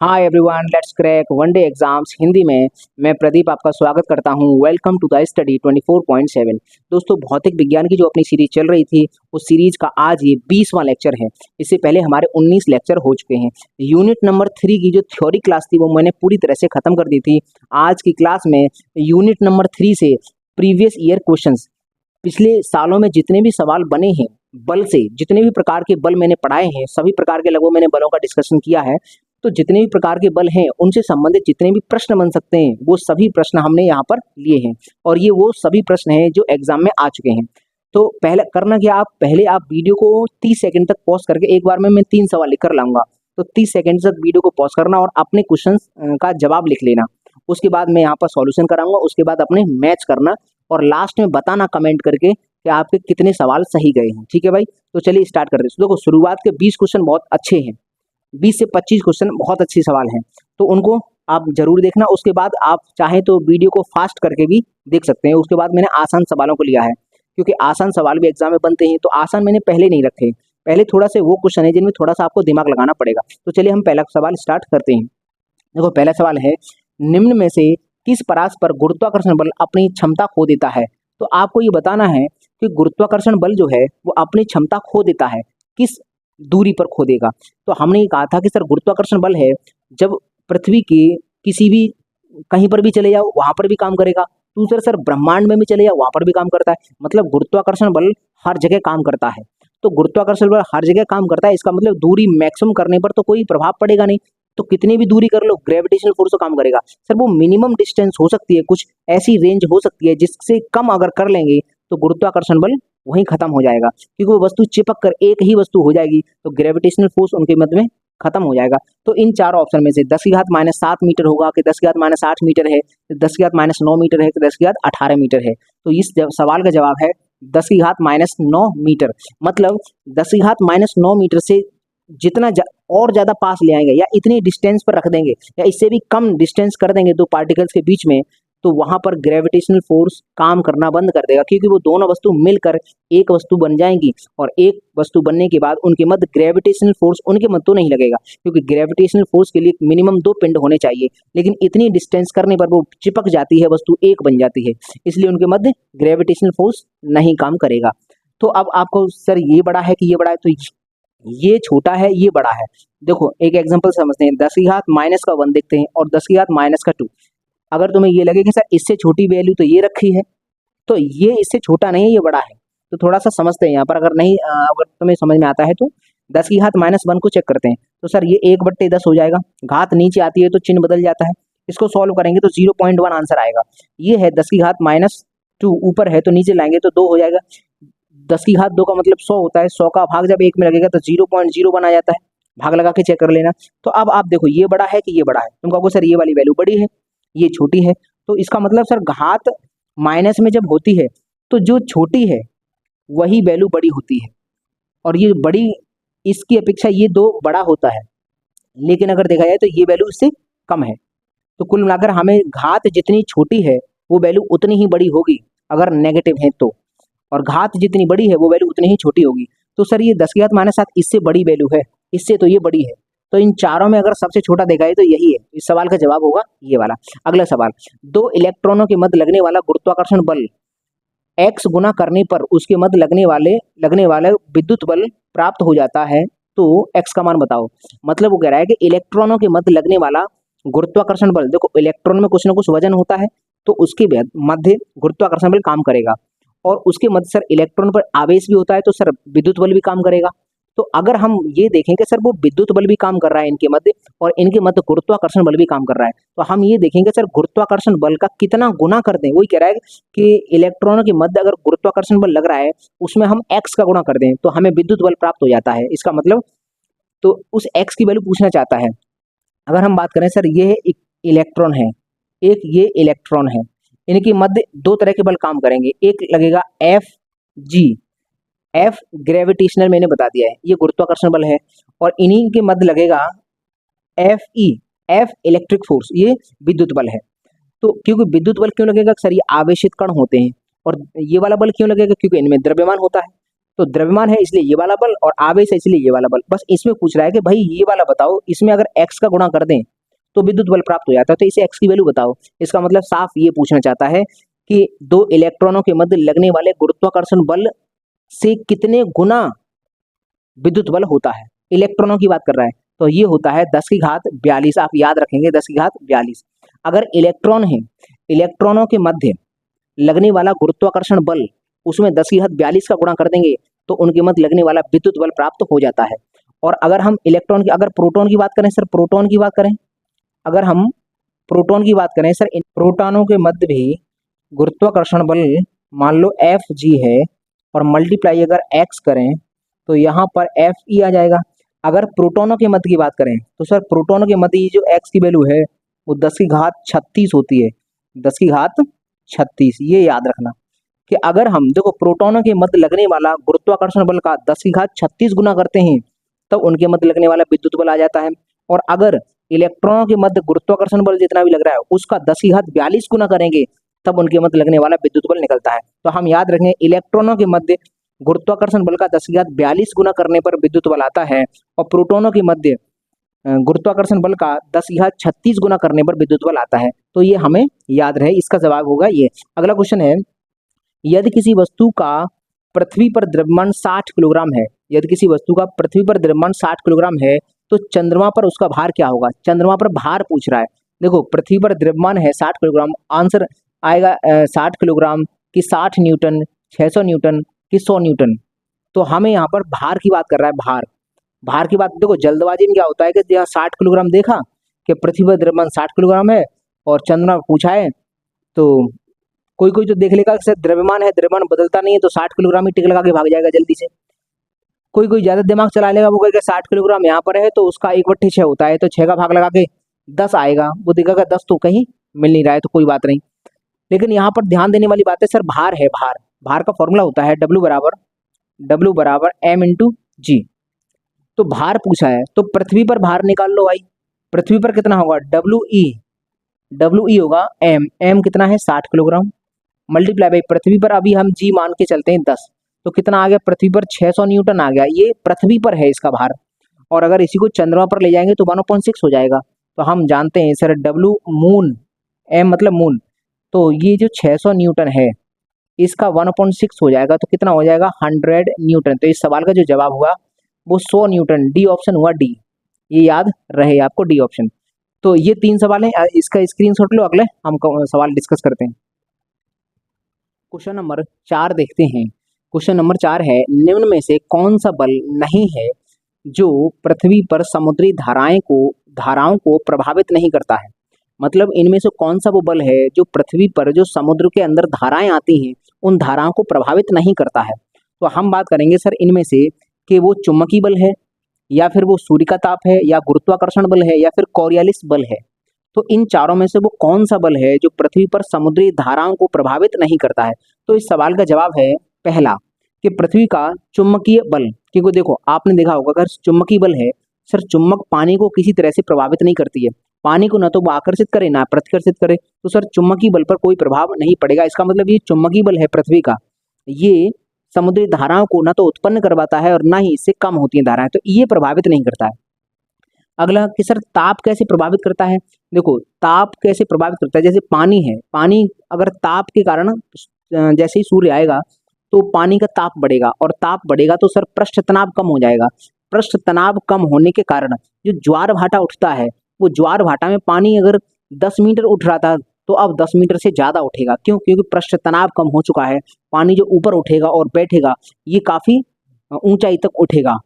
Hi everyone, let's crack one day exams Hindi में। मैं प्रदीप आपका स्वागत करता हूं। Welcome to the study 24.7। दोस्तों, भौतिक विज्ञान की जो अपनी सीरीज चल रही थी उस सीरीज का आज ये 20वां लेक्चर है। इससे पहले हमारे 19 लेक्चर हो चुके हैं। यूनिट नंबर 3 की जो थ्योरी क्लास थी वो मैंने पूरी तरह से खत्म कर दी थी। आज की क्लास में यूनिट नंबर 3 से प्रीवियस ईयर क्वेश्चंस, पिछले सालों में जितने भी सवाल बने हैं बल से, जितने भी प्रकार के बल मैंने पढ़ाए हैं, सभी प्रकार के लगभग मैंने बलों का डिस्कशन किया है। तो जितने भी प्रकार के बल हैं उनसे संबंधित जितने भी प्रश्न बन सकते हैं वो सभी प्रश्न हमने यहाँ पर लिए हैं, और ये वो सभी प्रश्न हैं जो एग्जाम में आ चुके हैं। तो पहले करना क्या, आप पहले वीडियो को 30 सेकंड तक पॉज करके, एक बार में मैं 3 सवाल लिख कर लाऊंगा, तो 30 सेकंड तक वीडियो को पॉज करना और अपने क्वेश्चन का जवाब लिख लेना। उसके बाद मैं यहाँ पर सॉल्यूशन कराऊंगा, उसके बाद अपने मैच करना और लास्ट में बताना कमेंट करके कि आपके कितने सवाल सही गए हैं। ठीक है भाई, तो चलिए स्टार्ट करते हैं। देखो, शुरुआत के 20 क्वेश्चन बहुत अच्छे हैं, 20 से 25 क्वेश्चन बहुत अच्छे सवाल हैं, तो उनको आप जरूर देखना। उसके बाद आप चाहें तो वीडियो को फास्ट करके भी देख सकते हैं। उसके बाद मैंने आसान सवालों को लिया है, क्योंकि आसान सवाल भी एग्जाम में बनते हैं, तो आसान मैंने पहले नहीं रखे। पहले थोड़ा से वो क्वेश्चन है जिनमें थोड़ा सा आपको दिमाग लगाना पड़ेगा। तो चलिए हम पहला सवाल स्टार्ट करते हैं। देखो, पहला सवाल है, निम्न में से किस परास पर गुरुत्वाकर्षण बल अपनी क्षमता खो देता है? तो आपको ये बताना है कि गुरुत्वाकर्षण बल जो है वो अपनी क्षमता खो देता है, किस दूरी पर खो देगा। तो हमने ये कहा था कि सर गुरुत्वाकर्षण बल है, जब पृथ्वी के किसी भी कहीं पर भी चले जाओ वहां पर भी काम करेगा। दूसरा सर ब्रह्मांड में भी चले जाओ वहां पर भी काम करता है। मतलब गुरुत्वाकर्षण बल हर जगह काम करता है। तो गुरुत्वाकर्षण बल हर जगह काम करता है, इसका मतलब दूरी मैक्सिमम करने पर तो कोई प्रभाव पड़ेगा नहीं। तो कितनी भी दूरी कर लो, ग्रेविटेशनल फोर्स तो काम करेगा। सर वो मिनिमम डिस्टेंस हो सकती है, कुछ ऐसी रेंज हो सकती है जिससे कम अगर कर लेंगे तो गुरुत्वाकर्षण बल वहीं खत्म हो जाएगा, क्योंकि वो वस्तु चिपक कर एक ही वस्तु हो जाएगी, तो ग्रेविटेशनल फोर्स उनके मध्य में खत्म हो जाएगा। तो इन चारों ऑप्शन में से 10⁻⁷ मीटर होगा कि 10⁻⁸ मीटर है, 10⁻�9 मीटर है कि 10⁻18 मीटर है। तो इस सवाल का जवाब है 10⁻⁹ मीटर। मतलब 10⁻⁹ मीटर से जितना और ज्यादा पास ले आएंगे या इतनी डिस्टेंस पर रख देंगे या इससे भी कम डिस्टेंस कर देंगे दो पार्टिकल्स के बीच में, तो वहां पर ग्रेविटेशनल फोर्स काम करना बंद कर देगा, क्योंकि वो दोनों वस्तु मिलकर एक वस्तु बन जाएंगी, और एक वस्तु बनने के बाद उनके मध्य ग्रेविटेशनल फोर्स उनके मध्य तो नहीं लगेगा, क्योंकि ग्रेविटेशनल फोर्स के लिए मिनिमम 2 पिंड होने चाहिए, लेकिन इतनी डिस्टेंस करने पर वो चिपक जाती है, वस्तु एक बन जाती है, इसलिए उनके मध्य ग्रेविटेशनल फोर्स नहीं काम करेगा। तो अब आपको सर ये बड़ा है कि ये बड़ा है, तो ये छोटा है ये बड़ा है। देखो एक एग्जांपल समझते हैं, 10⁻⁻1 देखते हैं और 10⁻⁻2। अगर तुम्हें ये लगे कि सर इससे छोटी वैल्यू तो ये रखी है, तो ये इससे छोटा नहीं है, ये बड़ा है, तो थोड़ा सा समझते हैं यहाँ पर। अगर नहीं अगर तुम्हें समझ में आता है तो 10⁻⁻1 को चेक करते हैं। तो सर ये 1/10 हो जाएगा, घात नीचे आती है तो चिन्ह बदल जाता है, इसको सॉल्व करेंगे तो 0.1 आंसर आएगा। ये है 10⁻⁻2, ऊपर है तो नीचे लाएंगे तो 2 हो जाएगा। 10⁻2 का मतलब 100 होता है, 100 का भाग जब 1 में लगेगा तो 0.01 आ जाता है, भाग लगा के चेक कर लेना। तो अब आप देखो ये बड़ा है कि ये बड़ा है, तुम कहोगे सर ये वाली वैल्यू बड़ी है ये छोटी है, तो इसका मतलब सर घात माइनस में जब होती है तो जो छोटी है वही वैल्यू बड़ी होती है, और ये बड़ी इसकी अपेक्षा ये 2 बड़ा होता है, लेकिन अगर देखा जाए तो ये वैल्यू इससे कम है। तो कुल मिलाकर हमें घात जितनी छोटी है वो वैल्यू उतनी ही बड़ी होगी अगर नेगेटिव है तो, और घात जितनी बड़ी है वो वैल्यू उतनी ही छोटी होगी। तो सर ये 10⁻⁷ इससे बड़ी वैल्यू है, इससे तो ये बड़ी है, तो इन चारों में अगर सबसे छोटा देखा है तो यही है। इस सवाल का जवाब होगा ये वाला। अगला सवाल, 2 इलेक्ट्रॉनों के मध्य लगने वाला गुरुत्वाकर्षण बल x गुना करने पर उसके मध्य लगने वाले विद्युत बल प्राप्त हो जाता है, तो x का मान बताओ। मतलब वो कह रहा है कि इलेक्ट्रॉनों के मध्य लगने वाला गुरुत्वाकर्षण बल, देखो इलेक्ट्रॉन में कुछ ना कुछ वजन होता है, तो उसके मध्य गुरुत्वाकर्षण बल काम करेगा, और उसके मध्य सर इलेक्ट्रॉन पर आवेश भी होता है, तो सर विद्युत बल भी काम करेगा। तो अगर हम ये देखें कि सर वो विद्युत बल भी काम कर रहा है इनके मध्य, और इनके मध्य गुरुत्वाकर्षण बल भी काम कर रहा है, तो हम ये देखेंगे सर गुरुत्वाकर्षण बल का कितना गुना कर दें। वही कह रहा है कि इलेक्ट्रॉनों के मध्य अगर गुरुत्वाकर्षण बल लग रहा है उसमें हम x का गुणा कर दें तो हमें विद्युत बल प्राप्त हो जाता है। इसका मतलब तो उस x की वैल्यू पूछना चाहता है। अगर हम बात करें सर ये है एक इलेक्ट्रॉन है, एक ये इलेक्ट्रॉन है, इनके मध्य 2 तरह के बल काम करेंगे। एक लगेगा Fg, F ग्रेविटेशनल मैंने बता दिया है, ये गुरुत्वाकर्षण बल है, और इन्हीं के मध्य लगेगा Fe, F इलेक्ट्रिक फोर्स, ये विद्युत बल है। तो क्योंकि विद्युत बल क्यों लगेगा सर, ये आवेशित कण होते हैं, और ये वाला बल क्यों लगेगा क्योंकि इनमें द्रव्यमान होता है। तो द्रव्यमान है इसलिए ये वाला बल और आवेश है इसलिए ये वाला बल। बस इसमें पूछ रहा है कि भाई ये वाला बताओ, इसमें अगर x का गुणा कर दें तो विद्युत बल प्राप्त हो जाता है, तो इसे x की वैल्यू बताओ। इसका मतलब साफ ये पूछना चाहता है कि दो इलेक्ट्रॉनों के मध्य लगने वाले गुरुत्वाकर्षण बल से कितने गुना विद्युत बल होता है। इलेक्ट्रॉनों की बात कर रहा है, तो ये होता है 10 की घात 42। आप याद रखेंगे 10 की घात 42। अगर इलेक्ट्रॉन है, इलेक्ट्रॉनों के मध्य लगने वाला गुरुत्वाकर्षण बल, उसमें 10 की घात 42 का गुणा कर देंगे तो उनके मध्य लगने वाला विद्युत बल प्राप्त हो जाता है। और अगर हम इलेक्ट्रॉन की, अगर प्रोटॉन की बात करें सर, प्रोटॉन की बात करें, अगर हम प्रोटॉन की बात करें सर, इन प्रोटॉनों के मध्य भी गुरुत्वाकर्षण बल मान लो एफ जी है और मल्टीप्लाई अगर एक्स करें तो यहाँ पर एफ ई आ जाएगा। अगर प्रोटॉनों के मध्य की बात करें तो सर प्रोटॉनों के मध्य ये जो एक्स की वैल्यू है वो 10 की घात 36 होती है। 10 की घात 36, ये याद रखना कि अगर हम देखो प्रोटॉनों के मध्य लगने वाला गुरुत्वाकर्षण बल का 10 की घात 36 गुना करते हैं तब उनके मध्य लगने वाला विद्युत बल आ जाता है। और अगर इलेक्ट्रॉनों के मध्य गुरुत्वाकर्षण बल जितना भी लग रहा है उसका 10 की घात 42 गुना करेंगे तब उनके मध्य लगने वाला विद्युत बल निकलता है। तो हम याद रखेंगे इलेक्ट्रॉनों के मध्य गुरुत्वाकर्षण बल का 10 की घात 42 गुना करने पर विद्युत बल आता है और प्रोटॉनों के मध्य गुरुत्वाकर्षण बल का 10 की घात 36 गुना करने पर विद्युत बल आता है। तो ये हमें याद रहे, इसका जवाब होगा ये। अगला क्वेश्चन है, यदि किसी वस्तु का पृथ्वी पर द्रव्यमान 60 किलोग्राम है, यदि किसी वस्तु का पृथ्वी पर द्रव्यमान 60 किलोग्राम है तो चंद्रमा पर उसका भार क्या होगा। चंद्रमा पर भार पूछ रहा है। देखो पृथ्वी पर द्रव्यमान है 60 किलोग्राम, आंसर आएगा 60 किलोग्राम की 60 न्यूटन, 600 न्यूटन की 100 न्यूटन। तो हमें यहाँ पर भार की बात कर रहा है। भार की बात, देखो जल्दबाजी में क्या होता है कि यहाँ 60 किलोग्राम देखा कि पृथ्वी पर द्रव्यमान 60 किलोग्राम है और चंद्रमा पूछा है, तो कोई कोई तो देख लेगा कि द्रव्यमान है, द्रव्यमान बदलता नहीं है तो 60 किलोग्राम ही टिक लगा के भाग जाएगा जल्दी से। कोई कोई ज्यादा दिमाग चला लेगा, वो कहेगा 60 किलोग्राम यहाँ पर है तो उसका 1/6 होता है तो 6 का भाग लगा के 10 आएगा, वो देखेगा 10 तो कहीं मिल नहीं रहा है तो कोई बात नहीं। लेकिन यहाँ पर ध्यान देने वाली बात है सर, भार है, भार का फॉर्मूला होता है W बराबर M इंटू जी। तो भार पूछा है तो पृथ्वी पर भार निकाल लो भाई। पृथ्वी पर कितना होगा, डब्ल्यू ई होगा M कितना है 60 किलोग्राम, मल्टीप्लाई बाई पृथ्वी पर अभी हम जी मान के चलते हैं 10, तो कितना आ गया पृथ्वी पर 600 न्यूटन आ गया। ये पृथ्वी पर है इसका भार। और अगर इसी को चंद्रमा पर ले जाएंगे तो 1/6 हो जाएगा। तो हम जानते हैं सर W मून, M मतलब मून, तो ये जो 600 न्यूटन है इसका 1/6 हो जाएगा तो कितना हो जाएगा 100 न्यूटन। तो इस सवाल का जो जवाब हुआ वो 100 न्यूटन, डी ऑप्शन हुआ डी। ये याद रहे आपको, डी ऑप्शन। तो ये 3 सवाल है, इसका स्क्रीनशॉट लो, अगले हम सवाल डिस्कस करते हैं। क्वेश्चन नंबर 4 देखते हैं। क्वेश्चन नंबर 4 है, निम्न में से कौन सा बल नहीं है जो पृथ्वी पर समुद्री धाराओं को प्रभावित नहीं करता है। मतलब इनमें से कौन सा वो बल है जो पृथ्वी पर जो समुद्र के अंदर धाराएं आती हैं उन धाराओं को प्रभावित नहीं करता है। तो हम बात करेंगे सर इनमें से कि वो चुंबकीय बल है या फिर वो सूर्य का ताप है या गुरुत्वाकर्षण बल है या फिर कोरियोलिस बल है। तो इन चारों में से वो कौन सा बल है जो पृथ्वी पर समुद्री धाराओं को प्रभावित नहीं करता है। तो इस सवाल का जवाब है पहला कि पृथ्वी का चुंबकीय बल। क्योंकि देखो आपने देखा होगा अगर चुंबकीय बल है सर, चुंबक पानी को किसी तरह से प्रभावित नहीं करती है, पानी को ना तो वो आकर्षित करे ना प्रतिकर्षित करे, तो सर चुंबकीय बल पर कोई प्रभाव नहीं पड़ेगा। इसका मतलब ये चुंबकीय बल है पृथ्वी का, ये समुद्री धाराओं को ना तो उत्पन्न करवाता है और ना ही इससे कम होती है धाराएं, तो ये प्रभावित नहीं करता है। अगला कि सर ताप कैसे प्रभावित करता है। देखो ताप कैसे प्रभावित करता है, जैसे पानी है, पानी अगर ताप के कारण जैसे ही सूर्य आएगा तो पानी का ताप बढ़ेगा और ताप बढ़ेगा तो सर पृष्ठ तनाव कम हो जाएगा। पृष्ठ तनाव कम होने के कारण जो ज्वार भाटा उठता है, वो ज्वार भाटा में पानी अगर 10 मीटर उठ रहा था तो अब 10 मीटर से ज्यादा उठेगा। क्यों? क्योंकि पृष्ठ तनाव कम हो चुका है, पानी जो ऊपर उठेगा और बैठेगा ये काफी ऊंचाई तक उठेगा।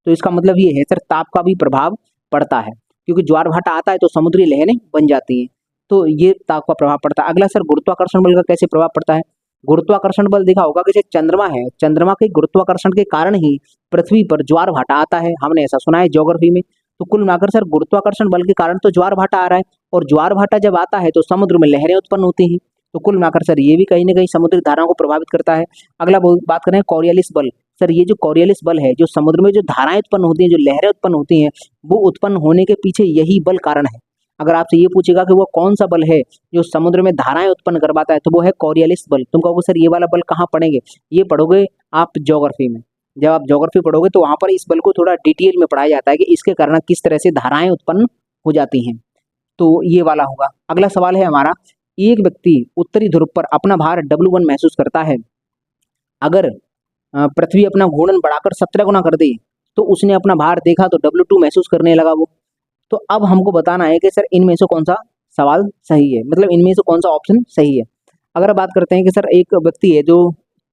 तो इसका मतलब ये है सर ताप का भी प्रभाव पड़ता है, क्योंकि ज्वार भाटा आता है तो समुद्री लहरें बन जाती हैं, तो ये ताप का प्रभाव पड़ता है। अगला सर गुरुत्वाकर्षण बल का कैसे प्रभाव पड़ता है। गुरुत्वाकर्षण बल देखा होगा कि चंद्रमा है, चंद्रमा के गुरुत्वाकर्षण के कारण ही पृथ्वी पर ज्वार भाटा आता है, हमने ऐसा सुना है ज्योग्राफी में। तो कुल मिलाकर सर गुरुत्वाकर्षण बल के कारण तो ज्वार भाटा आ रहा है, और ज्वार भाटा जब आता है तो समुद्र में लहरें उत्पन्न होती हैं, तो कुल मिलाकर सर ये भी कहीं ना कहीं समुद्री धाराओं को प्रभावित करता है। अगला बात करें कोरियोलिस बल। सर ये जो कोरियोलिस बल है, जो समुद्र में जो धाराएं उत्पन्न होती हैं, जो लहरें उत्पन्न होती हैं, वो उत्पन्न होने के पीछे यही बल कारण है। अगर आपसे ये पूछेगा कि वो कौन सा बल है जो समुद्र में धाराएं उत्पन्न करवाता है, तो वो है कोरियोलिस बल। तुम कहोगे सर ये वाला बल कहाँ पढ़ेंगे, ये पढ़ोगे आप ज्योग्राफी में। जब आप ज्योग्राफी पढ़ोगे तो वहाँ पर इस बल को थोड़ा डिटेल में पढ़ाया जाता है कि इसके कारण किस तरह से धाराएं उत्पन्न हो जाती हैं। तो ये वाला होगा। अगला सवाल है हमारा, एक व्यक्ति उत्तरी ध्रुव पर अपना भार W1 महसूस करता है। अगर पृथ्वी अपना घूर्णन बढ़ाकर 17 गुना कर दे तो उसने अपना भार देखा तो W2 महसूस करने लगा वो। तो अब हमको बताना है कि सर इनमें से कौन सा सवाल सही है, मतलब इनमें से कौन सा ऑप्शन सही है। अगर बात करते हैं कि सर एक व्यक्ति है जो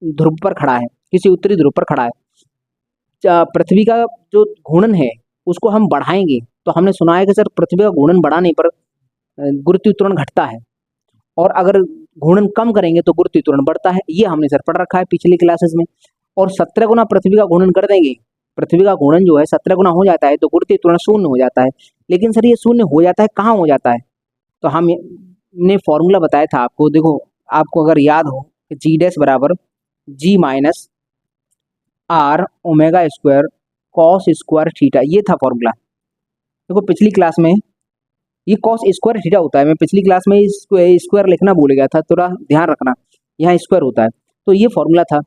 ध्रुव पर खड़ा है, किसी उत्तरी ध्रुव पर खड़ा है, पृथ्वी का जो घूर्णन है उसको हम बढ़ाएंगे तो हमने सुना है कि सर पृथ्वी का घूर्णन बढ़ाने पर गुरुत्वाकर्षण घटता है, और अगर घूर्णन कम करेंगे तो गुरुत्वाकर्षण बढ़ता है। ये हमने सर पढ़ रखा है पिछली क्लासेस में। और 17 गुना पृथ्वी का घूर्णन कर देंगे, पृथ्वी का घूर्णन जो है 17 गुना हो जाता है तो गुरुत्वाकर्षण शून्य हो जाता है। लेकिन सर ये शून्य हो जाता है कहाँ हो जाता है, तो हमने फॉर्मूला बताया था आपको, देखो आपको अगर याद हो कि जी डैश बराबर G minus R omega square cos square theta, ये था फॉर्मूला। देखो पिछली क्लास में ये कॉस स्क्वायर थीटा होता है, मैं पिछली क्लास में स्क्वायर लिखना भूल गया था, थोड़ा ध्यान रखना, यहाँ स्क्वायर होता है। तो ये फॉर्मूला था।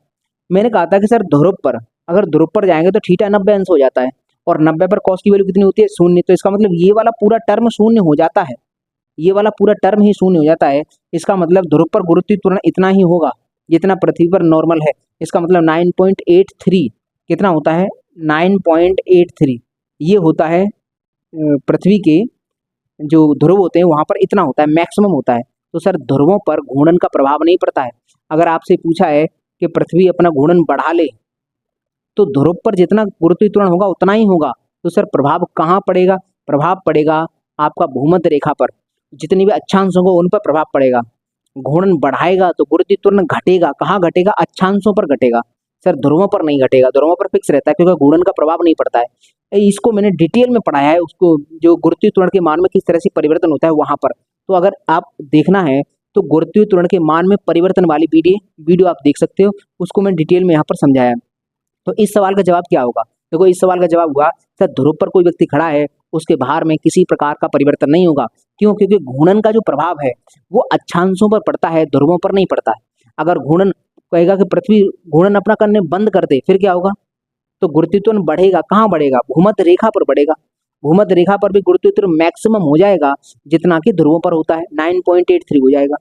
मैंने कहा था कि सर ध्रुव पर, अगर ध्रुव पर जाएंगे तो थीटा 90 अंश हो जाता है, और 90 पर कॉस की वैल्यू कितनी होती है, शून्य। तो इसका मतलब ये वाला पूरा टर्म शून्य हो जाता है, ये वाला पूरा टर्म ही शून्य हो जाता है। इसका मतलब ध्रुव पर गुरुत्वाकर्षण इतना ही होगा जितना पृथ्वी पर नॉर्मल है। इसका मतलब 9.83 कितना होता है, 9.83 ये होता है पृथ्वी के जो ध्रुव होते हैं वहां पर इतना होता है, मैक्सिमम होता है। तो सर ध्रुवों पर घूर्णन का प्रभाव नहीं पड़ता है। अगर आपसे पूछा है कि पृथ्वी अपना घूर्णन बढ़ा ले तो ध्रुव पर जितना गुरुत्वाकर्षण होगा उतना ही होगा। तो सर प्रभाव कहाँ पड़ेगा, प्रभाव पड़ेगा आपका भूमध्य रेखा पर, जितनी भी अक्षांश होंगे उन पर प्रभाव पड़ेगा। घूर्णन बढ़ाएगा तो गुरुत्वाकर्षण घटेगा, कहाँ घटेगा, अक्षांशों पर घटेगा। सर ध्रुवों पर नहीं घटेगा, ध्रुवों पर फिक्स रहता है क्योंकि घूर्णन का प्रभाव नहीं पड़ता है। इसको मैंने डिटेल में पढ़ाया है, उसको जो गुरुत्वाकर्षण के मान में किस तरह से परिवर्तन होता है वहां पर। तो अगर आप देखना है तो गुरुत्वाकर्षण के मान में परिवर्तन वाली वीडियो आप देख सकते हो, उसको मैं डिटेल में यहाँ पर समझाया। तो इस सवाल का जवाब क्या होगा, देखो इस सवाल का जवाब हुआ सर ध्रुव पर कोई व्यक्ति खड़ा है उसके भार में किसी प्रकार का परिवर्तन नहीं होगा। क्यों, क्योंकि घूर्णन का जो प्रभाव है वो अक्षांशों पर पड़ता है, ध्रुवों पर नहीं पड़ता है। अगर घूर्णन कहेगा कि पृथ्वी घूर्णन अपना करने बंद कर दे फिर क्या होगा, तो गुरुत्वाकर्षण बढ़ेगा, कहाँ बढ़ेगा, भूमध्य रेखा पर बढ़ेगा। भूमध्य रेखा पर भी गुरुत्वाकर्षण मैक्सिमम हो जाएगा जितना कि ध्रुवों पर होता है, 9.83 हो जाएगा।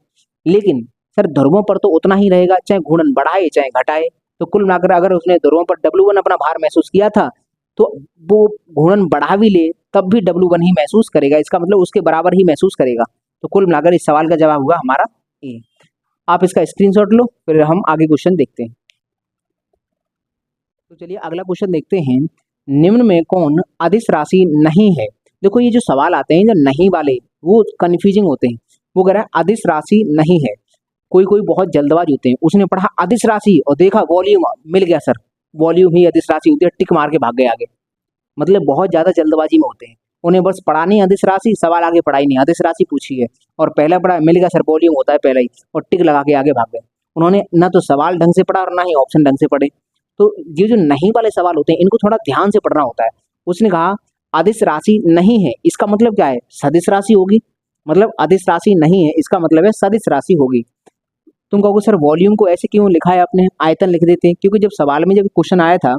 लेकिन सर ध्रुवों पर तो उतना ही रहेगा चाहे घूर्णन बढ़ाए चाहे घटाए। तो कुल मिलाकर अगर उसने ध्रुवों पर W1 अपना भार महसूस किया था तो वो घूर्णन बढ़ा भी ले तब भी W1 ही महसूस करेगा, इसका मतलब उसके बराबर ही महसूस करेगा। तो कुल मिलाकर इस सवाल का जवाब हुआ हमारा ए। आप इसका स्क्रीनशॉट लो, फिर हम आगे क्वेश्चन देखते हैं। तो चलिए अगला क्वेश्चन देखते हैं, निम्न में कौन अदिश राशि नहीं है। देखो ये जो सवाल आते हैं जो नहीं वाले वो कंफ्यूजिंग होते हैं। वो कह रहा है अदिश राशि नहीं है, कोई कोई बहुत जल्दबाज होते हैं, उसने पढ़ा अदिश राशि और देखा वॉल्यूम मिल गया, सर वॉल्यूम ही अदिश राशि होती है, टिक मार के भाग गए आगे। मतलब बहुत ज्यादा जल्दबाजी में होते हैं, उन्हें बस पढ़ा नहीं अदिश राशि, सवाल आगे पढ़ाई नहीं, अदिश राशि पूछी है और पहला पढ़ा मिल गया सर वॉल्यूम होता है पहले ही, और टिक लगा के आगे भाग गए। उन्होंने ना तो सवाल ढंग से पढ़ा और ना ही ऑप्शन ढंग से पढ़े। तो ये जो नहीं वाले सवाल होते हैं इनको थोड़ा ध्यान से पढ़ना होता है। उसने कहा अदिश राशि नहीं है, इसका मतलब क्या है, सदिश राशि होगी। मतलब अदिश राशि नहीं है इसका मतलब है सदिश राशि होगी। तुम कहोगे सर वॉल्यूम को ऐसे क्यों लिखा है आपने, आयतन लिख देते, क्योंकि जब सवाल में जब क्वेश्चन आया था,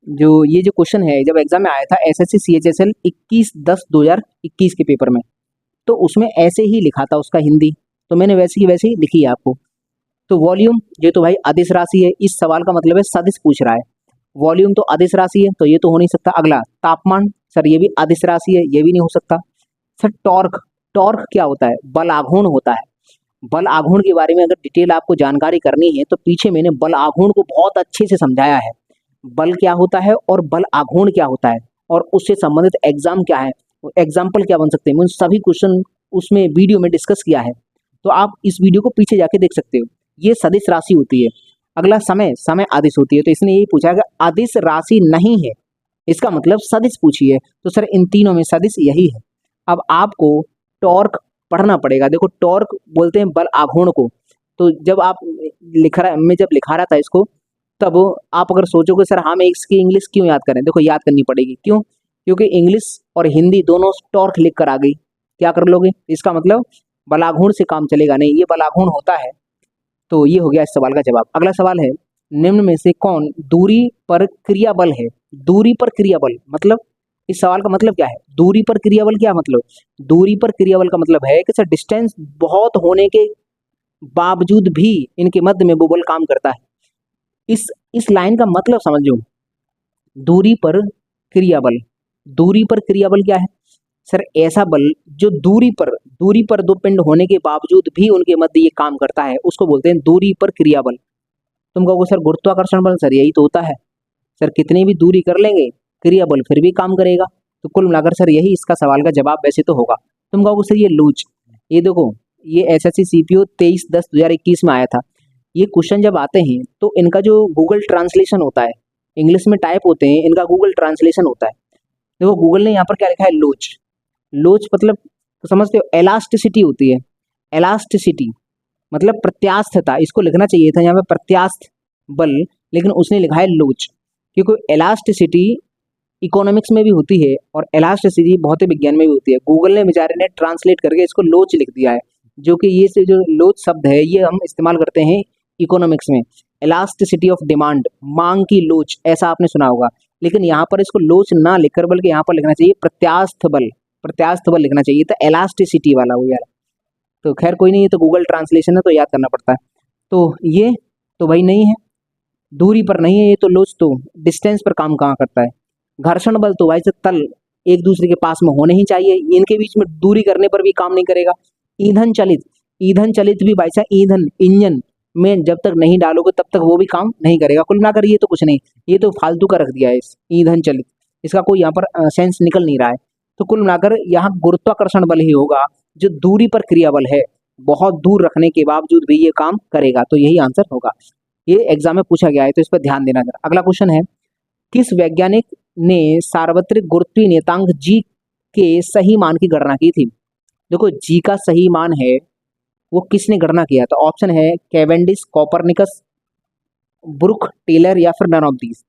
जो ये जो क्वेश्चन है जब एग्जाम में आया था SSC CHSL 21/10/2021 के पेपर में, तो उसमें ऐसे ही लिखा था उसका हिंदी, तो मैंने वैसे की वैसे ही लिखी है आपको। तो वॉल्यूम ये तो भाई अदिश राशि है, इस सवाल का मतलब है सदिश पूछ रहा है, वॉल्यूम तो अदिश राशि है तो ये तो हो नहीं सकता। अगला तापमान, सर ये भी अदिश राशि है, ये भी नहीं हो सकता। सर टॉर्क, टॉर्क क्या होता है, बल आघूर्ण होता है। बल आघूर्ण के बारे में अगर डिटेल आपको जानकारी करनी है तो पीछे मैंने बल आघूर्ण को बहुत अच्छे से समझाया है, बल क्या होता है और बल आघूर्ण क्या होता है और उससे संबंधित एग्जाम क्या है, एग्जाम्पल क्या बन सकते हैं, मैंने सभी क्वेश्चन उसमें वीडियो में डिस्कस किया है, तो आप इस वीडियो को पीछे जाके देख सकते हो। ये सदिश राशि होती है। अगला समय, समय आदिश होती है, तो इसने यही पूछा कि आदिश राशि नहीं है, इसका मतलब सदिश पूछी है, तो सर इन तीनों में सदिश यही है। अब आपको टॉर्क पढ़ना पड़ेगा। देखो टॉर्क बोलते हैं बल आघूर्ण को, तो जब आप मैं जब लिखा रहा था इसको तब आप अगर सोचोगे सर हाँ मैं इसकी इंग्लिश क्यों याद करें, देखो याद करनी पड़ेगी, क्यों, क्योंकि इंग्लिश और हिंदी दोनों टॉर्क लिख कर आ गई, क्या कर लोगे, इसका मतलब बलाघूर्ण से काम चलेगा नहीं, ये बलाघूर्ण होता है। तो ये हो गया इस सवाल का जवाब। अगला सवाल है, निम्न में से कौन दूरी पर क्रियाबल है? दूरी पर क्रियाबल मतलब, इस सवाल का मतलब क्या है? दूरी पर क्रियाबल क्या मतलब? दूरी पर क्रियाबल का मतलब है कि सर डिस्टेंस बहुत होने के बावजूद भी इनके मध्य में वो बल काम करता है। इस लाइन का मतलब समझो। दूरी पर क्रियाबल, दूरी पर क्रियाबल क्या है? सर ऐसा बल जो दूरी पर दो पिंड होने के बावजूद भी उनके मध्य ये काम करता है, उसको बोलते हैं दूरी पर क्रियाबल। तुम कहोगे सर गुरुत्वाकर्षण बल, सर यही तो होता है। सर कितनी भी दूरी कर लेंगे क्रियाबल फिर भी काम करेगा। तो कुल मिलाकर सर यही इसका सवाल का जवाब वैसे तो होगा। तुम कहोगे सर ये लूज, ये देखो ये एसएससी सीपीओ 23/10/2021 में आया था। ये क्वेश्चन जब आते हैं तो इनका जो गूगल ट्रांसलेशन होता है, इंग्लिश में टाइप होते हैं, इनका गूगल ट्रांसलेशन होता है। देखो गूगल ने यहाँ पर क्या लिखा है, लोच। लोच मतलब तो समझते हो एलास्टिसिटी होती है, एलास्टिसिटी मतलब प्रत्यास्थता, इसको लिखना चाहिए था यहाँ पे प्रत्यास्थ बल, लेकिन उसने लिखा है लोच। क्योंकि एलास्टिसिटी इकोनॉमिक्स में भी होती है और एलास्टिसिटी भौतिक विज्ञान में भी होती है। गूगल ने बेचारे ने ट्रांसलेट करके इसको लोच लिख दिया है, जो कि ये से जो लोच शब्द है ये हम इस्तेमाल करते हैं इकोनॉमिक्स में। एलास्टिसिटी ऑफ डिमांड, मांग की लोच, ऐसा आपने सुना होगा। लेकिन यहाँ पर इसको लोच ना लिखकर बल्कि यहाँ पर लिखना चाहिए प्रत्यास्थ बल, प्रत्यास्थ बल लिखना चाहिए था, एलास्टिसिटी वाला वो यार। तो खैर कोई नहीं, ये तो गूगल ट्रांसलेशन है तो याद करना पड़ता है। तो ये तो भाई नहीं है, दूरी पर नहीं है ये तो लोच, तो डिस्टेंस पर काम कहाँ करता है? घर्षण बल तो भाई से तल एक दूसरे के पास में होने ही चाहिए, इनके बीच में दूरी करने पर भी काम नहीं करेगा। ईंधन चलित, ईंधन चलित भी भाई साहब ईंधन इंजन में जब तक नहीं डालोगे तब तक वो भी काम नहीं करेगा। कुल मिलाकर ये तो कुछ नहीं, ये तो फालतू का रख दिया है इस ईंधन चलित, इसका कोई यहाँ पर सेंस निकल नहीं रहा है। तो कुल मिलाकर यहाँ गुरुत्वाकर्षण बल ही होगा जो दूरी पर क्रियाबल है, बहुत दूर रखने के बावजूद भी ये काम करेगा, तो यही आंसर होगा। ये एग्जाम में पूछा गया है तो इस पर ध्यान देना जरा। अगला क्वेश्चन है, किस वैज्ञानिक ने सार्वत्रिक गुरुत्वीय नियतांक जी के सही मान की गणना की थी? देखो जी का सही मान है वो किसने गणना किया था? ऑप्शन है कैवेंडिश, कोपरनिकस, ब्रुक, टेलर या फिर नन ऑफ दीज।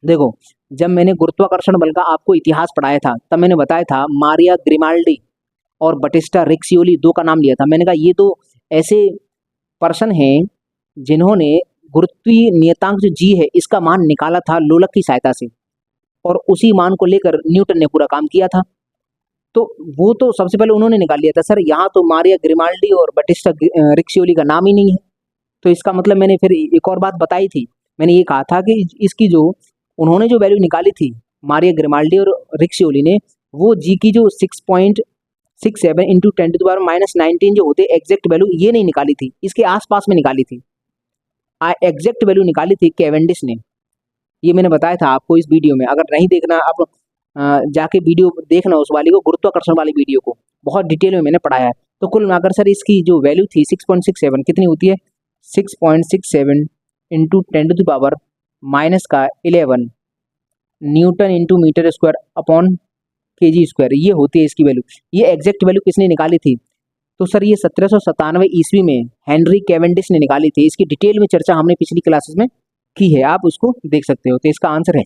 देखो जब मैंने गुरुत्वाकर्षण बल का आपको इतिहास पढ़ाया था तब मैंने बताया था मारिया ग्रिमाल्डी और बटिस्टा रिक्सियोली दो का नाम लिया था। मैंने कहा ये तो ऐसे पर्सन हैं जिन्होंने गुरुत्वीय नियतांक जो जी है इसका मान निकाला था लोलक की सहायता से, और उसी मान को लेकर न्यूटन ने पूरा काम किया था। तो वो तो सबसे पहले उन्होंने निकाल लिया था। सर यहाँ तो मारिया ग्रिमाल्डी और बटिस्टा रिक्सियोली का नाम ही नहीं है, तो इसका मतलब मैंने फिर एक और बात बताई थी। मैंने ये कहा था कि इसकी जो उन्होंने जो वैल्यू निकाली थी मारिया ग्रिमाल्डी और रिक्सियोली ने, वो जी की जो 6.67 इंटू 10⁻⁻19 जो होते एग्जैक्ट वैल्यू ये नहीं निकाली थी, इसके आसपास में निकाली थी। एग्जैक्ट वैल्यू निकाली थी कैवेंडिश ने, ये मैंने बताया था आपको इस वीडियो में। अगर नहीं देखना आप जाके वीडियो देखना उस वाली को, गुरुत्वाकर्षण वाली वीडियो को, बहुत डिटेल में मैंने पढ़ाया है। तो कुल मिलाकर सर इसकी जो वैल्यू थी 6.67 कितनी होती है? 6.67 into 10⁻⁻11 newton into metre square upon KG square, ये होती है इसकी वैल्यू। ये एग्जैक्ट वैल्यू किसने निकाली थी? तो सर ये 1797 ईस्वी में हेनरी कैवेंडिश ने निकाली थी। इसकी डिटेल में चर्चा हमने पिछली क्लासेस में की है, आप उसको देख सकते हो। तो इसका आंसर है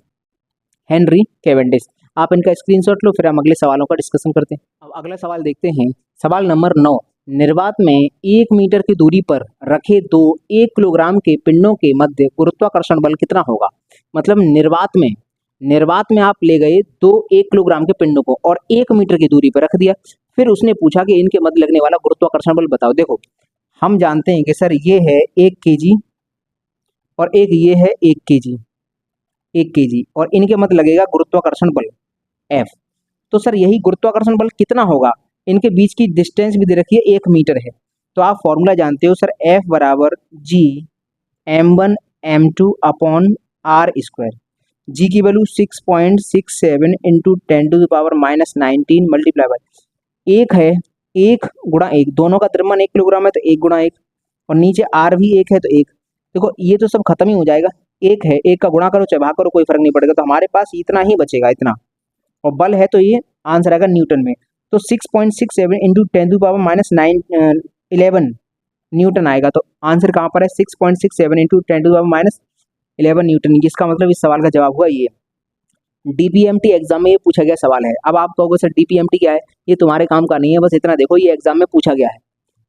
हेनरी कैवेंडिश। आप इनका स्क्रीनशॉट लो, फिर हम अगले सवालों का डिस्कशन करते हैं। अब अगला सवाल देखते हैं, सवाल नंबर 9। निर्वात में 1 मीटर की दूरी पर रखे दो 1 किलोग्राम के पिंडों के मध्य गुरुत्वाकर्षण बल कितना होगा? मतलब निर्वात में आप ले गए दो 1 किलोग्राम के पिंडों को और 1 मीटर की दूरी पर रख दिया, फिर उसने पूछा कि इनके मध्य लगने वाला गुरुत्वाकर्षण बल बताओ। देखो हम जानते हैं कि सर ये है 1 केजी और एक ये है 1 केजी, 1 केजी, और इनके मध्य लगेगा गुरुत्वाकर्षण बल F। तो सर यही गुरुत्वाकर्षण बल कितना होगा? इनके बीच की डिस्टेंस भी दे रखी है 1 मीटर है, तो आप फॉर्मूला जानते हो सर F बराबर G m1 m2 upon r square. G की वैल्यू 6.67 इंटू 10⁻⁻19 मल्टीप्लाई बाय 1 है, 1 गुणा 1, दोनों का द्रव्यमान 1 किलोग्राम है तो 1 गुणा 1, और नीचे r भी 1 है तो 1। देखो ये तो सब खत्म ही हो जाएगा, 1 है, 1 का गुणा करो चाहे भाग करो कोई फर्क नहीं पड़ेगा, तो हमारे पास इतना ही बचेगा, इतना। और बल है तो ये आंसर आएगा न्यूटन में, तो 6.67 इंटू 10⁻⁻11 न्यूटन आएगा। तो आंसर कहाँ पर है? 6.67 इंटू 10⁻11 न्यूटन। इसका मतलब इस सवाल का जवाब हुआ ये। डीपीएमटी एग्जाम में ये पूछा गया सवाल है। अब आप कहोगे सर डीपीएमटी क्या है? ये तुम्हारे काम का नहीं है, बस इतना देखो ये एग्जाम में पूछा गया है,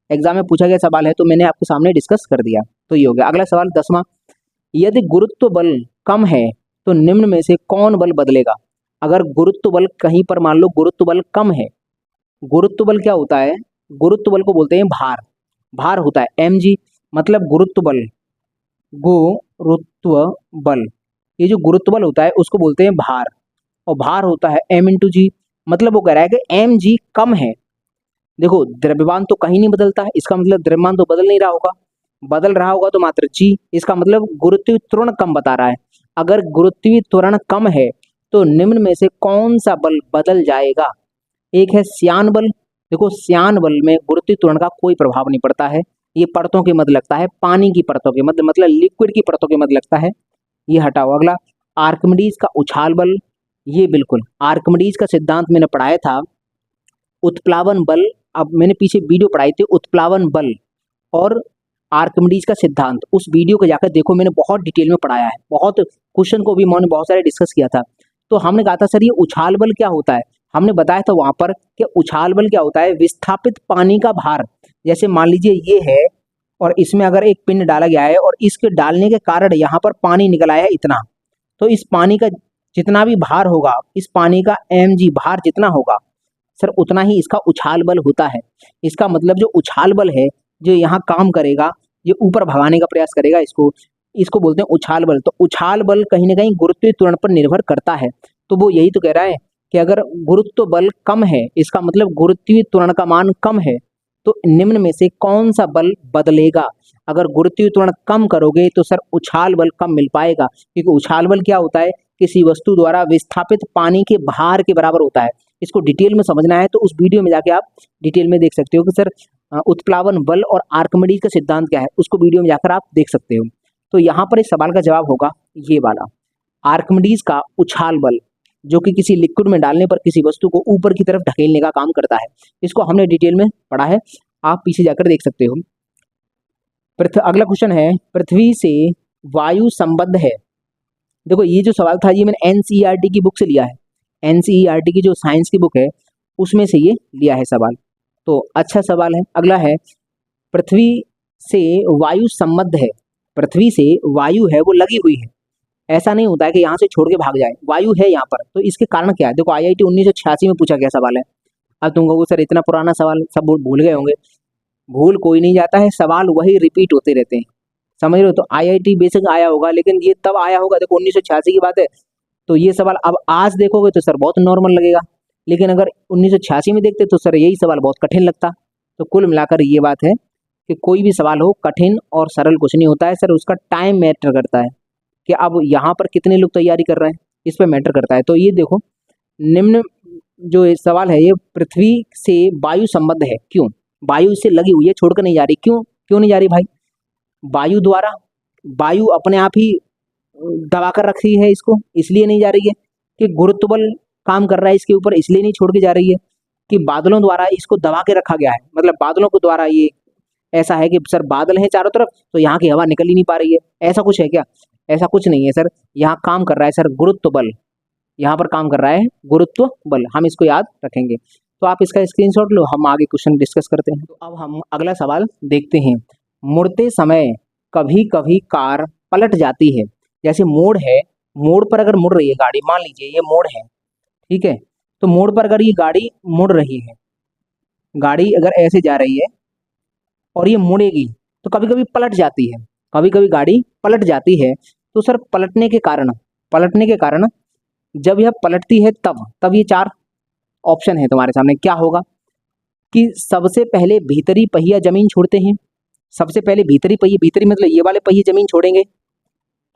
एग्जाम में पूछा गया सवाल है तो मैंने आपके सामने डिस्कस कर दिया, तो ये हो गया। अगला सवाल 10वां, यदि गुरुत्व बल कम है तो निम्न में से कौन बल बदलेगा। अगर गुरुत्व बल कहीं पर मान लो गुरुत्व बल कम है, गुरुत्व बल क्या होता है, गुरुत्व बल को बोलते हैं भार, भार होता है mg, मतलब गुरुत्व बल, गुरुत्व बल, ये जो गुरुत्व बल होता है उसको बोलते हैं भार, और भार होता है m इंटू जी। मतलब वो कह रहा है कि mg कम है। देखो द्रव्यमान तो कहीं नहीं बदलता है, इसका मतलब द्रव्यमान तो बदल नहीं रहा होगा, बदल रहा होगा तो मात्र जी, इसका मतलब गुरुत्वीय त्वरण कम बता रहा है। अगर गुरुत्वीय त्वरण कम है तो निम्न में से कौन सा बल बदल जाएगा। एक है श्यान बल। देखो श्यान बल में गुरुत्वीय त्वरण का कोई प्रभाव नहीं पड़ता है, ये परतों के मध्य लगता है, पानी की परतों के मध्य, मतलब लिक्विड की परतों के मध्य लगता है, ये हटाओ। अगला आर्किमिडीज का उछाल बल, ये बिल्कुल आर्किमिडीज का सिद्धांत मैंने पढ़ाया था, उत्प्लावन बल, अब मैंने पीछे वीडियो पढ़ाई थी उत्प्लावन बल और आर्किमिडीज का सिद्धांत, उस वीडियो को जाकर देखो, मैंने बहुत डिटेल में पढ़ाया है, बहुत क्वेश्चन को भी मैंने बहुत सारे डिस्कस किया था। तो हमने कहा था सर ये उछाल बल क्या होता है, हमने बताया था वहां पर कि उछाल बल क्या होता है, विस्थापित पानी का भार, जैसे मान लीजिए ये है और इसमें अगर एक पिंड डाला गया है और इसके डालने के कारण यहाँ पर पानी निकल आया है इतना, तो इस पानी का जितना भी भार होगा, इस पानी का mg भार जितना होगा सर उतना ही इसका उछाल बल होता है। इसका मतलब जो उछाल बल है जो यहाँ काम करेगा, ये ऊपर भगाने का प्रयास करेगा, इसको इसको बोलते हैं उछाल बल। तो उछाल बल कहीं ना कहीं गुरुत्वीय त्वरण पर निर्भर करता है। तो वो यही तो कह रहा है कि अगर गुरुत्व बल कम है, इसका मतलब गुरुत्वीय त्वरण का मान कम है, तो निम्न में से कौन सा बल बदलेगा। अगर गुरुत्वीय त्वरण कम करोगे तो सर उछाल बल कम मिल पाएगा, क्योंकि उछाल बल क्या होता है, किसी वस्तु द्वारा विस्थापित पानी के भार के बराबर होता है। इसको डिटेल में समझना है तो उस वीडियो में जाके आप डिटेल में देख सकते हो कि सर उत्प्लावन बल और आर्किमिडीज का सिद्धांत क्या है, उसको वीडियो में जाकर आप देख सकते हो। तो यहाँ पर इस सवाल का जवाब होगा ये वाला, आर्किमिडीज का उछाल बल, जो कि किसी लिक्विड में डालने पर किसी वस्तु को ऊपर की तरफ ढकेलने का काम करता है। इसको हमने डिटेल में पढ़ा है, आप पीछे जाकर देख सकते हो। अगला क्वेश्चन है, पृथ्वी से वायु संबद्ध है। देखो ये जो सवाल था ये मैंने एनसीईआरटी की बुक से लिया है, एनसीईआरटी की जो साइंस की बुक है उसमें से ये लिया है सवाल, तो अच्छा सवाल है। अगला है, पृथ्वी से वायु संबद्ध है, पृथ्वी से वायु है वो लगी हुई है, ऐसा नहीं होता है कि यहाँ से छोड़ के भाग जाए, वायु है यहाँ पर, तो इसके कारण क्या है। देखो आईआईटी 1986 में पूछा गया सवाल है। अब तुम कहोगे सर इतना पुराना सवाल सब भूल गए होंगे, भूल कोई नहीं जाता है, सवाल वही रिपीट होते रहते हैं, समझ रहे हो। तो आईआईटी बेसिक आया होगा लेकिन ये तब आया होगा, देखो 1986 की बात है, तो ये सवाल अब आज देखोगे तो सर बहुत नॉर्मल लगेगा, लेकिन अगर 1986 में देखते तो सर यही सवाल बहुत कठिन लगता। तो कुल मिलाकर ये बात है कि कोई भी सवाल हो कठिन और सरल कुछ नहीं होता है सर, उसका टाइम मैटर करता है कि अब यहाँ पर कितने लोग तैयारी कर रहे हैं, इस पर मैटर करता है। तो ये देखो निम्न जो ये सवाल है ये पृथ्वी से वायु संबद्ध है, क्यों, वायु इससे लगी हुई है, छोड़कर नहीं जा रही, क्यों क्यों नहीं जा रही भाई, वायु द्वारा, वायु अपने आप ही दबा कर रखी है इसको, इसलिए नहीं जा रही है कि गुरुत्व बल काम कर रहा है इसके ऊपर, इसलिए नहीं छोड़ के जा रही है, कि बादलों द्वारा इसको दबा के रखा गया है, मतलब बादलों के द्वारा ये ऐसा है कि सर बादल है चारों तरफ तो यहाँ की हवा निकल ही नहीं पा रही है, ऐसा कुछ है क्या, ऐसा कुछ नहीं है सर। यहाँ काम कर रहा है सर गुरुत्व बल, यहाँ पर काम कर रहा है गुरुत्व बल, हम इसको याद रखेंगे। तो आप इसका स्क्रीनशॉट लो, हम आगे क्वेश्चन डिस्कस करते हैं। तो अब हम अगला सवाल देखते हैं, मुड़ते समय कभी कभी कार पलट जाती है, जैसे मोड़ है, मोड़ पर अगर मुड़ रही है गाड़ी, मान लीजिए ये मोड़ है, ठीक है, तो मोड़ पर अगर ये गाड़ी मुड़ रही है, गाड़ी अगर ऐसे जा रही है और ये मुड़ेगी तो कभी कभी पलट जाती है, कभी कभी गाड़ी पलट जाती है। तो सर पलटने के कारण जब यह पलटती है तब ये चार ऑप्शन है तुम्हारे सामने, क्या होगा कि सबसे पहले भीतरी पहिया जमीन छोड़ते हैं, सबसे पहले भीतरी पहिए, भीतरी मतलब ये वाले पहिए जमीन छोड़ेंगे,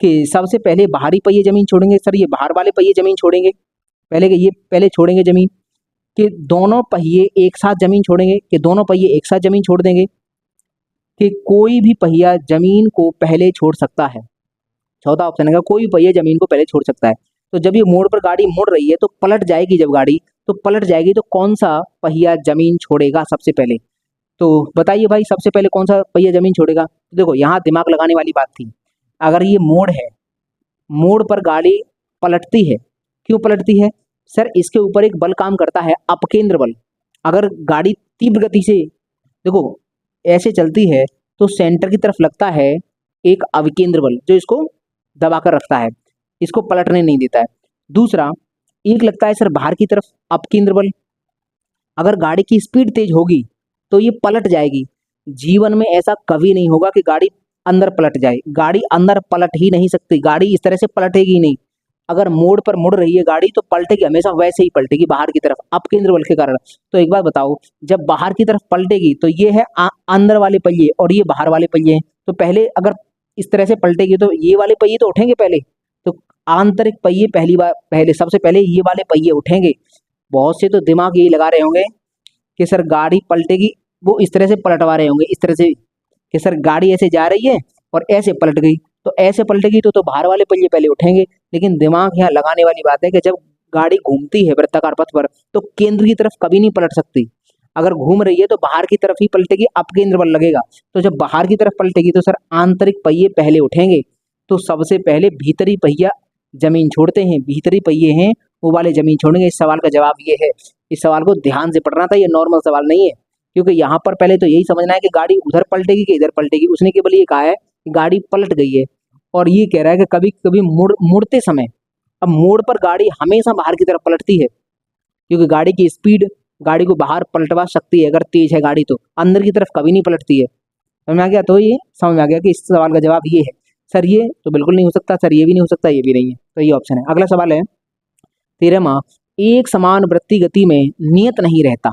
कि सबसे पहले बाहरी पहिए जमीन छोड़ेंगे, सर ये बाहर वाले पहिए जमीन छोड़ेंगे, पहले के ये पहले छोड़ेंगे जमीन, कि दोनों पहिए एक साथ जमीन छोड़ेंगे, कि दोनों पहिए एक साथ जमीन छोड़ देंगे, कि कोई भी पहिया जमीन को पहले छोड़ सकता है। चौथा ऑप्शन है कोई भी पहिया जमीन को पहले छोड़ सकता है। तो जब ये मोड़ पर गाड़ी मुड़ रही है तो पलट जाएगी, जब गाड़ी तो पलट जाएगी तो कौन सा पहिया जमीन छोड़ेगा सबसे पहले, तो बताइए भाई सबसे पहले कौन सा पहिया जमीन छोड़ेगा। तो देखो यहाँ दिमाग लगाने वाली बात थी, अगर ये मोड़ है, मोड़ पर गाड़ी पलटती है, क्यों पलटती है सर, इसके ऊपर एक बल काम करता है अपकेंद्र बल। अगर गाड़ी तीव्र गति से देखो ऐसे चलती है तो सेंटर की तरफ लगता है एक अविकेंद्र बल जो इसको दबा कर रखता है, इसको पलटने नहीं देता है। दूसरा, एक लगता है सर बाहर की तरफ अपकेंद्र बल, अगर गाड़ी की स्पीड तेज होगी तो ये पलट जाएगी। जीवन में ऐसा कभी नहीं होगा कि गाड़ी अंदर पलट जाए, गाड़ी अंदर पलट ही नहीं सकती, गाड़ी इस तरह से पलटेगी नहीं। अगर मोड़ पर मुड़ रही है गाड़ी तो पलटेगी, हमेशा वैसे ही पलटेगी बाहर की तरफ अपकेंद्र बल के कारण। तो एक बात बताओ, जब बाहर की तरफ पलटेगी तो ये है अंदर वाले पहिए और ये बाहर वाले पहिए हैं, तो पहले अगर इस तरह से पलटेगी तो ये वाले पहिए तो उठेंगे पहले, तो आंतरिक पहिए पहली बार पहले सबसे पहले ये वाले पहिए उठेंगे। बहुत से तो दिमाग यही लगा रहे होंगे कि सर गाड़ी पलटेगी, वो इस तरह से पलटवा रहे होंगे इस तरह से कि सर गाड़ी ऐसे जा रही है और ऐसे पलट गई, तो ऐसे पलटेगी तो बाहर वाले पहिए पहले उठेंगे। लेकिन दिमाग यहाँ लगाने वाली बात है कि जब गाड़ी घूमती है वृत्ताकार पथ पर तो केंद्र की तरफ कभी नहीं पलट सकती। अगर घूम रही है तो बाहर की तरफ ही पलटेगी, अपकेंद्र बल लगेगा। तो जब बाहर की तरफ पलटेगी तो सर आंतरिक पहिए पहले उठेंगे। तो सबसे पहले भीतरी पहिया जमीन छोड़ते हैं, भीतरी पहिए हैं वो वाले जमीन छोड़ेंगे। इस सवाल का जवाब ये है। इस सवाल को ध्यान से पढ़ना था, ये नॉर्मल सवाल नहीं है, क्योंकि यहाँ पर पहले तो यही समझना है कि गाड़ी उधर पलटेगी कि इधर पलटेगी। उसने केवल ये कहा है कि गाड़ी पलट गई है, और ये कह रहा है कि कभी कभी मुड़ते समय, अब मोड़ पर गाड़ी हमेशा बाहर की तरफ पलटती है, क्योंकि गाड़ी की स्पीड गाड़ी को बाहर पलटवा सकती है। अगर तेज है गाड़ी तो अंदर की तरफ कभी नहीं पलटती है। समझ में आ गया? तो ये समझ में आ गया कि इस सवाल का जवाब ये है। सर ये तो बिल्कुल नहीं हो सकता, सर ये भी नहीं हो सकता, ये भी नहीं है, तो ये ऑप्शन है। अगला सवाल है 13वां, एक समान वृत्तीय गति में नियत नहीं रहता।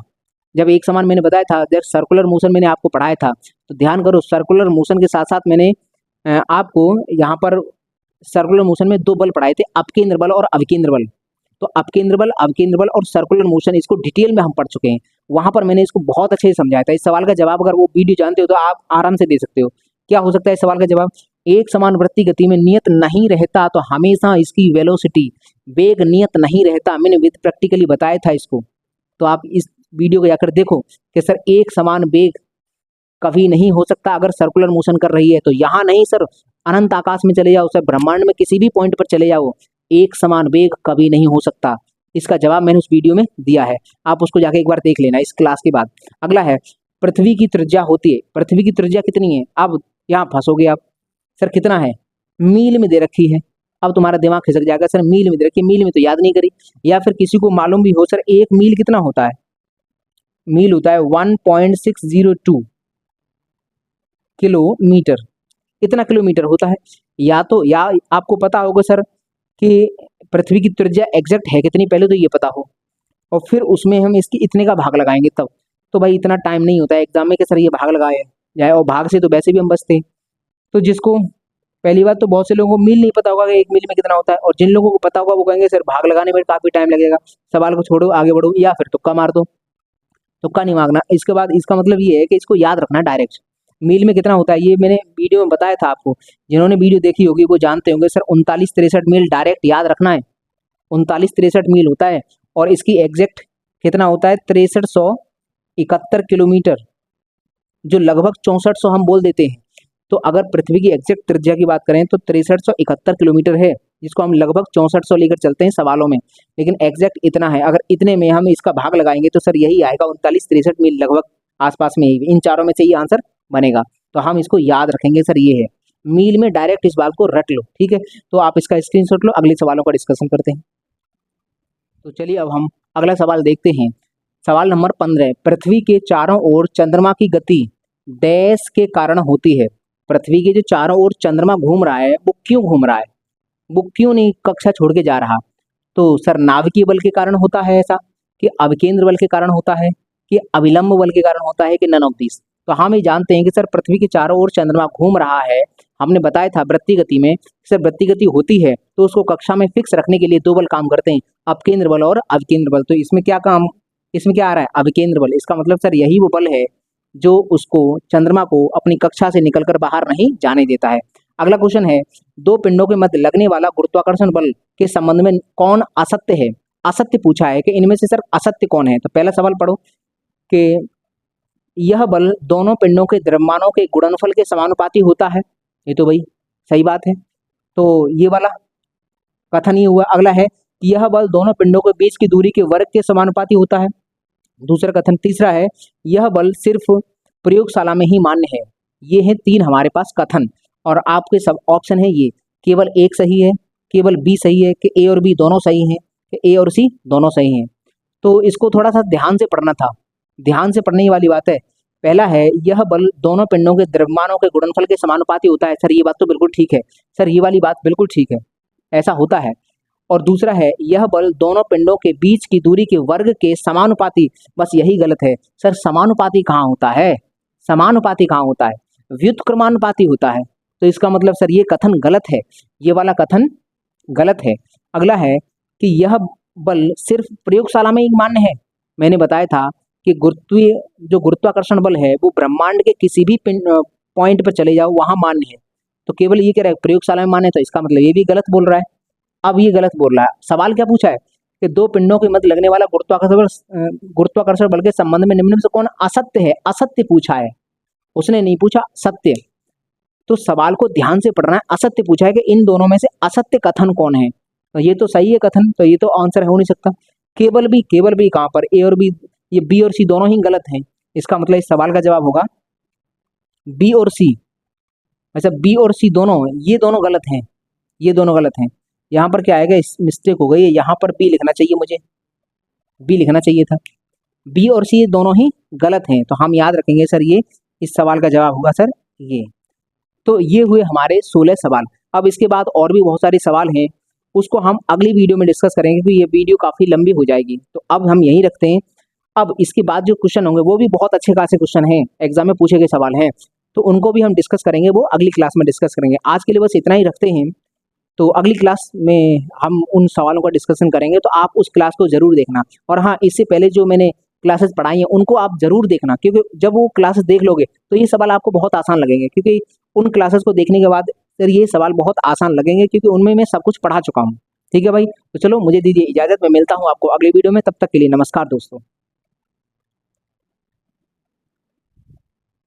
जब एक समान मैंने बताया था, जब सर्कुलर मोशन मैंने आपको पढ़ाया था, तो ध्यान करो सर्कुलर मोशन के साथ साथ मैंने आपको यहाँ पर सर्कुलर मोशन में दो बल पढ़ाए थे, अपकेंद्र बल और अविकेंद्र बल। तो अपकेंद्र बल और सर्कुलर मोशन इसको डिटेल में हम पढ़ चुके हैं, वहां पर मैंने इसको बहुत अच्छे से समझाया था। इस सवाल का जवाब अगर वो वीडियो जानते हो तो आप आराम से दे सकते हो। क्या हो सकता है इस सवाल का जवाब? एक समान वृत्तीय गति में नियत नहीं रहता तो हमेशा इसकी वेलोसिटी, वेग नियत नहीं रहता। मैंने विद प्रैक्टिकली बताया था इसको, तो आप इस वीडियो को जाकर देखो कि सर एक समान वेग कभी नहीं हो सकता अगर सर्कुलर मोशन कर रही है तो। यहाँ नहीं सर, अनंत आकाश में चले जाओ सर, ब्रह्मांड में किसी भी पॉइंट पर चले जाओ, एक समान वेग कभी नहीं हो सकता। इसका जवाब मैंने उस वीडियो में दिया है, आप उसको जाके एक बार देख लेना इस क्लास के बाद। अगला है, पृथ्वी की त्रिज्या होती है, पृथ्वी की त्रिज्या कितनी है? अब यहाँ फंसोगे आप, सर कितना है? मील में दे रखी है। अब तुम्हारा दिमाग खिसक जाएगा, सर मील में दे रखी है, मील में तो याद नहीं करी। या फिर किसी को मालूम भी हो, सर एक मील कितना होता है? मील होता है 1.602 किलोमीटर, इतना किलोमीटर होता है। या तो या आपको पता होगा सर कि पृथ्वी की त्रिज्या एग्जैक्ट है कितनी, पहले तो ये पता हो, और फिर उसमें हम इसकी इतने का भाग लगाएंगे तब। तो भाई इतना टाइम नहीं होता है एग्जाम में कि सर ये भाग लगाए जाए, और भाग से तो वैसे भी हम बचते हैं। तो जिसको पहली बात तो बहुत से लोगों को मील नहीं पता होगा कि एक मील में कितना होता है, और जिन लोगों को पता होगा वो कहेंगे सर भाग लगाने में काफी टाइम लगेगा, सवाल को छोड़ो आगे बढ़ो, या फिर तुक्का मार दो। तुक्का नहीं मारना। इसके बाद इसका मतलब ये है कि इसको याद रखना डायरेक्ट, मील में कितना होता है। ये मैंने वीडियो में बताया था आपको, जिन्होंने वीडियो देखी होगी वो जानते होंगे। सर 39-63 मील डायरेक्ट याद रखना है, 39-63 मील होता है। और इसकी एग्जैक्ट कितना होता है? 6371 किलोमीटर, जो लगभग 6400 हम बोल देते हैं। तो अगर पृथ्वी की एग्जैक्ट त्रिज्या की बात करें तो 6371 किलोमीटर है, जिसको हम लगभग 6400 लेकर चलते हैं सवालों में, लेकिन एग्जैक्ट इतना है। अगर इतने में हम इसका भाग लगाएंगे तो सर यही आएगा, 39-63 मील, लगभग आसपास में ही। इन चारों में से ये आंसर बनेगा, तो हम इसको याद रखेंगे सर ये है मील में, डायरेक्ट इस बात को रट लो, ठीक है। तो आप इसका स्क्रीनशॉट लो, अगले सवालों का डिस्कशन करते हैं। तो चलिए अब हम अगला सवाल देखते हैं। सवाल नंबर 15, पृथ्वी के चारों ओर चंद्रमा की गति डैश के कारण होती है। पृथ्वी के जो चारों ओर चंद्रमा घूम रहा है वो क्यों घूम रहा है? वो क्यों नहीं कक्षा छोड़ के जा रहा? तो सर नाभिकीय बल के कारण होता है ऐसा, कि अविकेंद्र बल के कारण होता है, कि अविलंब बल के कारण होता है, कि नन ऑफ दिस? तो हम ये जानते हैं कि सर पृथ्वी के चारों ओर चंद्रमा घूम रहा है। हमने बताया था वृत्तीय गति में, सर वृत्तीय गति होती है तो उसको कक्षा में फिक्स रखने के लिए दो बल काम करते हैं, अपकेंद्र बल और अविकेंद्र बल। तो इसमें क्या काम, इसमें क्या आ रहा है? अविकेंद्र बल। इसका मतलब सर यही वो बल है जो उसको, चंद्रमा को, अपनी कक्षा से निकलकर बाहर नहीं जाने देता है। अगला क्वेश्चन है, दो पिंडों के मध्य लगने वाला गुरुत्वाकर्षण बल के संबंध में कौन असत्य है? असत्य पूछा है कि इनमें से सर असत्य कौन है। तो पहला सवाल पढ़ो कि यह बल दोनों पिंडों के द्रव्यमानों के गुणनफल के समानुपाती होता है। ये तो भाई सही बात है, तो ये वाला कथन ही हुआ। अगला है, यह बल दोनों पिंडों के बीच की दूरी के वर्ग के समानुपाती होता है, दूसरा कथन। तीसरा है, यह बल सिर्फ प्रयोगशाला में ही मान्य है। ये है तीन हमारे पास कथन, और आपके सब ऑप्शन है ये केवल एक सही है, केवल बी सही है, कि ए और बी दोनों सही हैं, कि ए और सी दोनों सही हैं। तो इसको थोड़ा सा ध्यान से पढ़ना था, ध्यान से पढ़ने वाली बात है। पहला है, यह बल दोनों पिंडों के द्रव्यमानों के गुणनफल के समानुपाती होता है। सर ये बात तो बिल्कुल ठीक है, सर ये वाली बात बिल्कुल ठीक है, ऐसा होता है। और दूसरा है, यह बल दोनों पिंडों के बीच की दूरी के वर्ग के समानुपाती, बस यही गलत है। सर समानुपाती कहाँ होता है, समानुपाती कहाँ होता है, व्युत्क्रमानुपाती होता है। तो इसका मतलब सर ये कथन गलत है, ये वाला कथन गलत है। अगला है कि यह बल सिर्फ प्रयोगशाला में ही मान्य है। मैंने बताया था कि गुरुत्वाकर्षण बल है वो ब्रह्मांड के किसी भी पॉइंट पर चले जाओ वहां मान्य है। तो केवल ये कह रहा है प्रयोगशाला में मान्य है, तो इसका मतलब ये भी गलत बोल रहा है। अब ये गलत बोल रहा है। सवाल क्या पूछा है कि दो पिंडों के मध्य लगने वाला गुरुत्वाकर्षण बल के संबंध में निम्न में से कौन असत्य है, असत्य पूछा है, उसने नहीं पूछा सत्य। तो सवाल को ध्यान से पढ़ना है, असत्य पूछा है कि इन दोनों में से असत्य कथन कौन है। तो ये तो सही है कथन, तो ये तो आंसर हो नहीं सकता। केवल भी कहाँ पर, ए और बी, ये बी और सी दोनों ही गलत हैं। इसका मतलब इस सवाल का जवाब होगा बी और सी। अच्छा बी और सी दोनों, ये दोनों गलत हैं, ये दोनों गलत हैं। यहाँ पर क्या आएगा, मिस्टेक हो गई है, यहाँ पर बी लिखना चाहिए, मुझे बी लिखना चाहिए था। बी और सी दोनों ही गलत हैं, तो हम याद रखेंगे सर ये इस सवाल का जवाब होगा सर ये। तो ये हुए हमारे 16 सवाल। अब इसके बाद और भी बहुत सारे सवाल हैं, उसको हम अगली वीडियो में डिस्कस करेंगे क्योंकि ये वीडियो काफ़ी लंबी हो जाएगी। तो अब हम यहीं रखते हैं। अब इसके बाद जो क्वेश्चन होंगे वो भी बहुत अच्छे खासे क्वेश्चन हैं, एग्जाम में पूछे गए सवाल हैं, तो उनको भी हम डिस्कस करेंगे, वो अगली क्लास में डिस्कस करेंगे। आज के लिए बस इतना ही रखते हैं। तो अगली क्लास में हम उन सवालों का डिस्कशन करेंगे, तो आप उस क्लास को जरूर देखना। और हाँ, इससे पहले जो मैंने क्लासेस पढ़ाई हैं उनको आप जरूर देखना, क्योंकि जब वो क्लासेस देख लोगे तो ये सवाल आपको बहुत आसान लगेंगे, क्योंकि उन क्लासेस को देखने के बाद फिर ये सवाल बहुत आसान लगेंगे, क्योंकि उनमें मैं सब कुछ पढ़ा चुका हूँ। ठीक है भाई, तो चलो मुझे दीजिए इजाजत, मैं मिलता हूँ आपको अगले वीडियो में। तब तक के लिए नमस्कार दोस्तों।